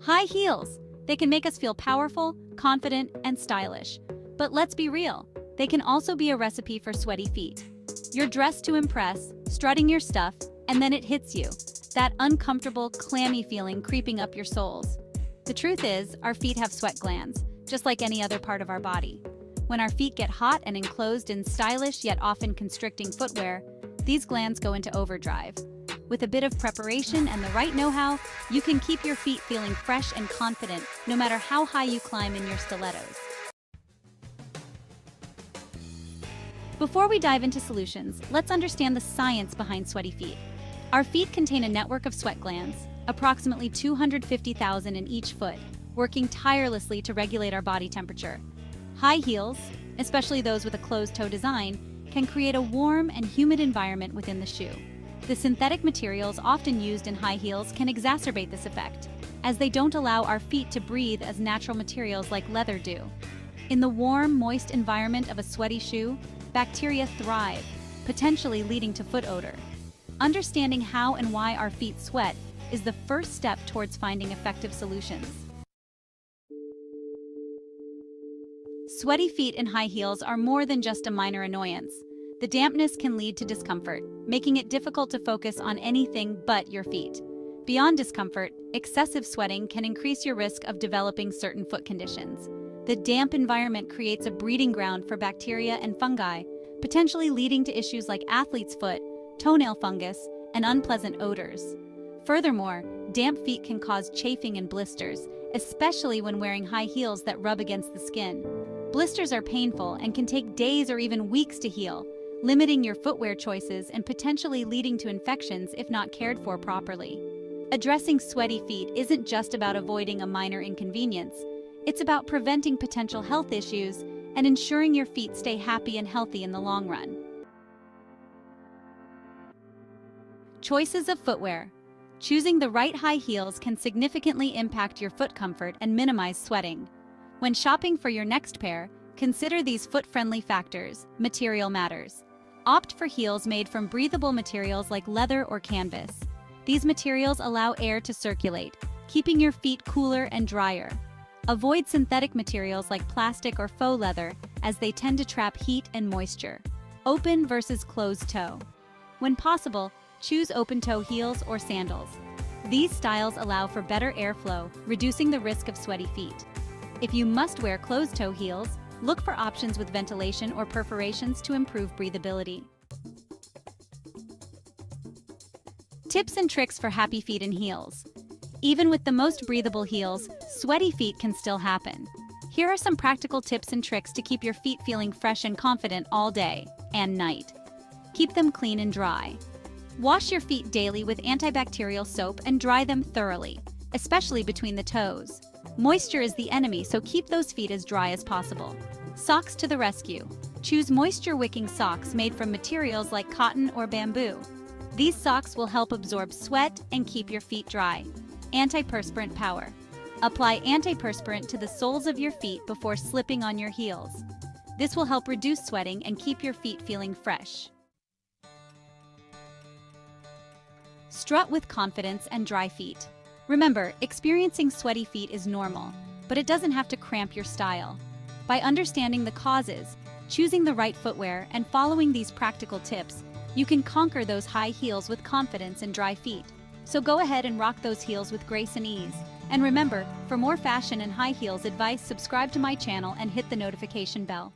High heels. They can make us feel powerful, confident, and stylish. But let's be real, they can also be a recipe for sweaty feet. You're dressed to impress, strutting your stuff, and then it hits you. That uncomfortable, clammy feeling creeping up your soles. The truth is, our feet have sweat glands, just like any other part of our body. When our feet get hot and enclosed in stylish yet often constricting footwear, these glands go into overdrive. With a bit of preparation and the right know-how, you can keep your feet feeling fresh and confident, no matter how high you climb in your stilettos. Before we dive into solutions, let's understand the science behind sweaty feet. Our feet contain a network of sweat glands, approximately 250,000 in each foot, working tirelessly to regulate our body temperature. High heels, especially those with a closed-toe design, can create a warm and humid environment within the shoe. The synthetic materials often used in high heels can exacerbate this effect, as they don't allow our feet to breathe as natural materials like leather do. In the warm, moist environment of a sweaty shoe, bacteria thrive, potentially leading to foot odor. Understanding how and why our feet sweat is the first step towards finding effective solutions. Sweaty feet in high heels are more than just a minor annoyance. The dampness can lead to discomfort, making it difficult to focus on anything but your feet. Beyond discomfort, excessive sweating can increase your risk of developing certain foot conditions. The damp environment creates a breeding ground for bacteria and fungi, potentially leading to issues like athlete's foot, toenail fungus, and unpleasant odors. Furthermore, damp feet can cause chafing and blisters, especially when wearing high heels that rub against the skin. Blisters are painful and can take days or even weeks to heal, limiting your footwear choices and potentially leading to infections if not cared for properly. Addressing sweaty feet isn't just about avoiding a minor inconvenience. It's about preventing potential health issues and ensuring your feet stay happy and healthy in the long run. Choices of footwear. Choosing the right high heels can significantly impact your foot comfort and minimize sweating. When shopping for your next pair, consider these foot-friendly factors. Material matters. Opt for heels made from breathable materials like leather or canvas. These materials allow air to circulate, keeping your feet cooler and drier. Avoid synthetic materials like plastic or faux leather, as they tend to trap heat and moisture. Open versus closed toe. When possible, choose open-toe heels or sandals. These styles allow for better airflow, reducing the risk of sweaty feet. If you must wear closed-toe heels, look for options with ventilation or perforations to improve breathability. Tips and tricks for happy feet in heels. Even with the most breathable heels, sweaty feet can still happen. Here are some practical tips and tricks to keep your feet feeling fresh and confident all day and night. Keep them clean and dry. Wash your feet daily with antibacterial soap and dry them thoroughly, especially between the toes. Moisture is the enemy, so keep those feet as dry as possible. Socks to the rescue. Choose moisture-wicking socks made from materials like cotton or bamboo. These socks will help absorb sweat and keep your feet dry. Antiperspirant power. Apply antiperspirant to the soles of your feet before slipping on your heels. This will help reduce sweating and keep your feet feeling fresh. Strut with confidence and dry feet. Remember, experiencing sweaty feet is normal, but it doesn't have to cramp your style. By understanding the causes, choosing the right footwear, and following these practical tips, you can conquer those high heels with confidence and dry feet. So go ahead and rock those heels with grace and ease. And remember, for more fashion and high heels advice, subscribe to my channel and hit the notification bell.